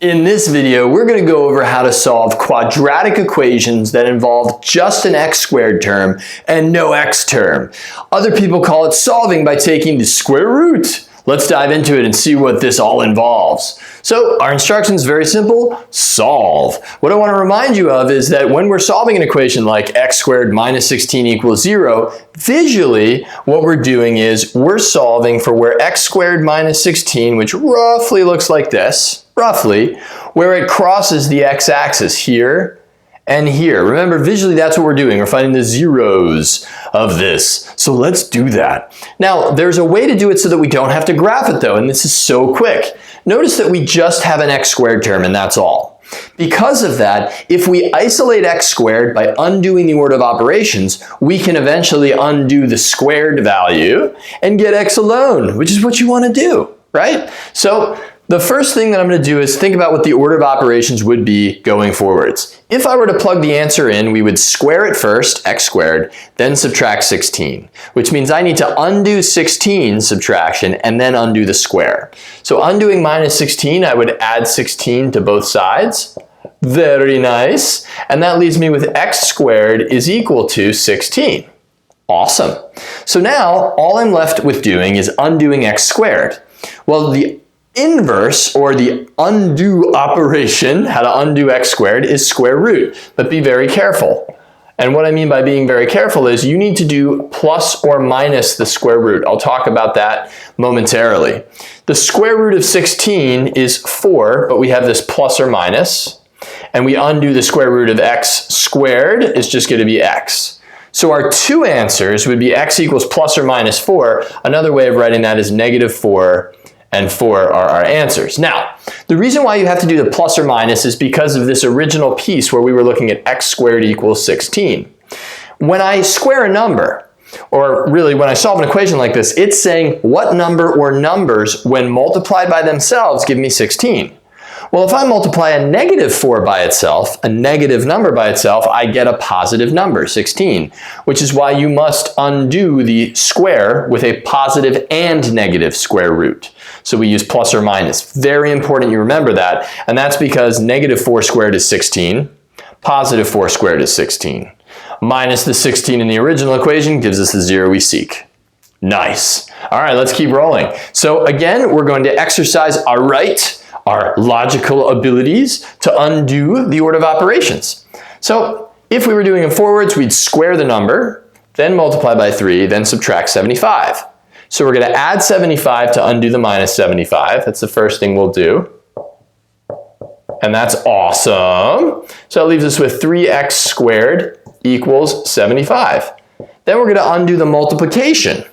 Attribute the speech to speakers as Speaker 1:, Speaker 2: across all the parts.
Speaker 1: In this video, we're going to go over how to solve quadratic equations that involve just an x squared term and no x term. Other people call it solving by taking the square root. Let's dive into it and see what this all involves. So our instructions, very simple, solve. What I want to remind you of is that when we're solving an equation like x squared minus 16 equals 0, visually what we're doing is we're solving for where x squared minus 16, which roughly looks like this, where it crosses the x-axis here and here. Remember, visually that's what we're doing. We're finding the zeros of this. So let's do that. Now, there's a way to do it so that we don't have to graph it though, and this is so quick. Notice that we just have an x squared term and that's all. Because of that, if we isolate x squared by undoing the order of operations, we can eventually undo the squared value and get x alone, which is what you want to do, right? So the first thing that I'm going to do is think about what the order of operations would be going forwards. If I were to plug the answer in, we would square it first, x squared, then subtract 16, which means I need to undo 16 subtraction and then undo the square. So undoing minus 16, I would add 16 to both sides. Very nice. And that leaves me with x squared is equal to 16. Awesome. So now all I'm left with doing is undoing x squared. Well, the inverse, or the undo operation, how to undo x squared, is square root. But be very careful. And what I mean by being very careful is you need to do plus or minus the square root. I'll talk about that momentarily. The square root of 16 is 4, but we have this plus or minus. And we undo the square root of x squared is just going to be x. So our two answers would be x equals plus or minus 4. Another way of writing that is negative 4 and 4 are our answers. Now, the reason why you have to do the plus or minus is because of this original piece where we were looking at x squared equals 16. When I square a number, or really when I solve an equation like this, it's saying what number or numbers when multiplied by themselves give me 16. Well, if I multiply a negative 4 by itself, a negative number by itself, I get a positive number, 16, which is why you must undo the square with a positive and negative square root. So we use plus or minus. Very important you remember that, and that's because negative 4 squared is 16, positive 4 squared is 16. Minus the 16 in the original equation gives us the 0 we seek. Nice. All right, let's keep rolling. So again, we're going to exercise our logical abilities to undo the order of operations. So if we were doing it forwards, we'd square the number, then multiply by 3, then subtract 75. So we're going to add 75 to undo the minus 75. That's the first thing we'll do. And that's awesome. So it leaves us with 3x squared equals 75. Then we're going to undo the multiplication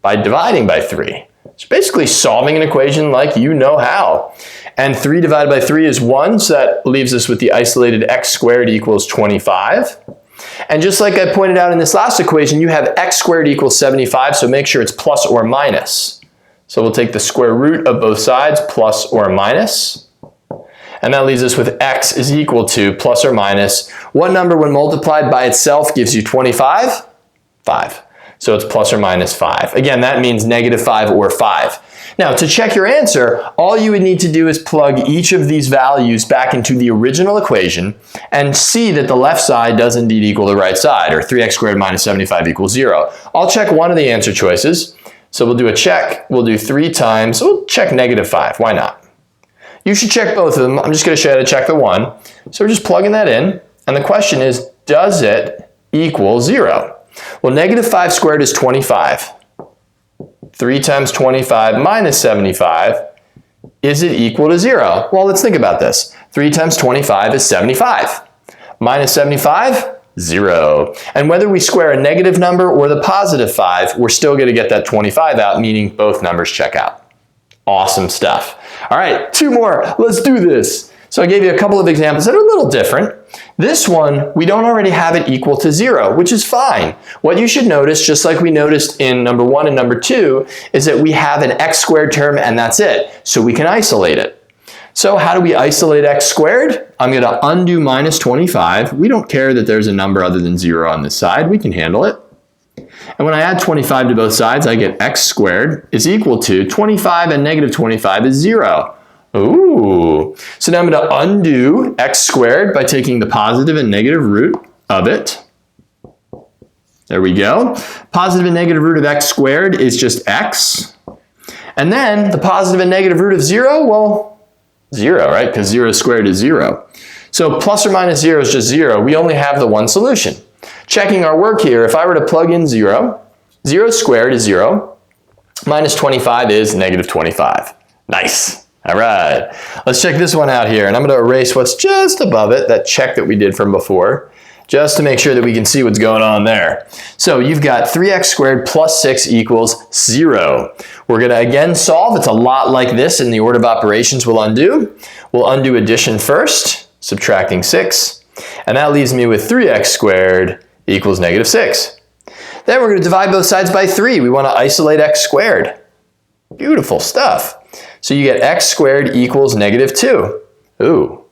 Speaker 1: by dividing by 3. It's basically solving an equation like you know how. And 3 divided by 3 is 1, so that leaves us with the isolated x squared equals 25. And just like I pointed out in this last equation, you have x squared equals 75, so make sure it's plus or minus. So we'll take the square root of both sides, plus or minus. And that leaves us with x is equal to plus or minus. What number when multiplied by itself gives you 25? 5. So it's plus or minus 5. Again, that means negative 5 or 5. Now, to check your answer, all you would need to do is plug each of these values back into the original equation and see that the left side does indeed equal the right side, or 3x squared minus 75 equals 0. I'll check one of the answer choices. So we'll do a check. We'll do 3 times. We'll check negative 5. Why not? You should check both of them. I'm just going to show you how to check the one. So we're just plugging that in. And the question is, does it equal 0? Well, negative 5 squared is 25. 3 times 25 minus 75, is it equal to 0? Well, let's think about this. 3 times 25 is 75. Minus 75, 0. And whether we square a negative number or the positive 5, we're still going to get that 25 out, meaning both numbers check out. Awesome stuff. All right, 2 more. Let's do this. So I gave you a couple of examples that are a little different. This one, we don't already have it equal to 0, which is fine. What you should notice, just like we noticed in number 1 and number 2, is that we have an x squared term and that's it. So we can isolate it. So how do we isolate x squared? I'm going to undo minus 25. We don't care that there's a number other than 0 on this side. We can handle it. And when I add 25 to both sides, I get x squared is equal to 25 and negative 25 is 0. Ooh. So now I'm going to undo x squared by taking the positive and negative root of it. There we go. Positive and negative root of x squared is just x. And then the positive and negative root of 0, well, 0, right? Because 0 squared is 0. So plus or minus 0 is just 0. We only have the one solution. Checking our work here, if I were to plug in 0, 0 squared is 0, minus 25 is negative 25. Nice. All right. Let's check this one out here, and I'm going to erase what's just above it, that check that we did from before, just to make sure that we can see what's going on there. So you've got 3x squared plus 6 equals 0. We're going to again solve. It's a lot like this in the order of operations we'll undo. We'll undo addition first, subtracting 6, and that leaves me with 3x squared equals negative 6. Then we're going to divide both sides by 3. We want to isolate x squared. Beautiful stuff. So you get x squared equals negative 2. Ooh.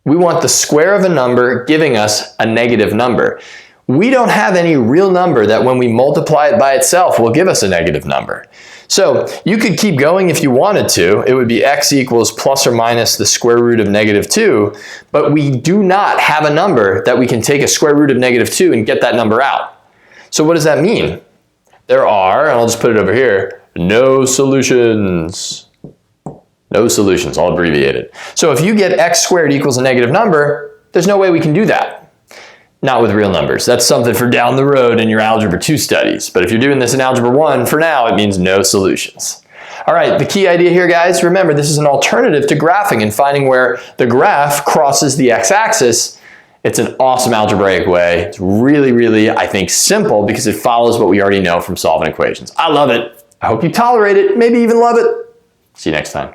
Speaker 1: We want the square of a number giving us a negative number. We don't have any real number that when we multiply it by itself will give us a negative number. So you could keep going if you wanted to. It would be x equals plus or minus the square root of negative 2, but we do not have a number that we can take a square root of negative 2 and get that number out. So what does that mean? There are, and I'll just put it over here, no solutions. No solutions, all abbreviated. So if you get x squared equals a negative number, there's no way we can do that. Not with real numbers. That's something for down the road in your Algebra 2 studies. But if you're doing this in Algebra 1, for now, it means no solutions. All right, the key idea here, guys, remember this is an alternative to graphing and finding where the graph crosses the x-axis. It's an awesome algebraic way. It's really, really, I think, simple because it follows what we already know from solving equations. I love it. I hope you tolerate it, maybe even love it. See you next time.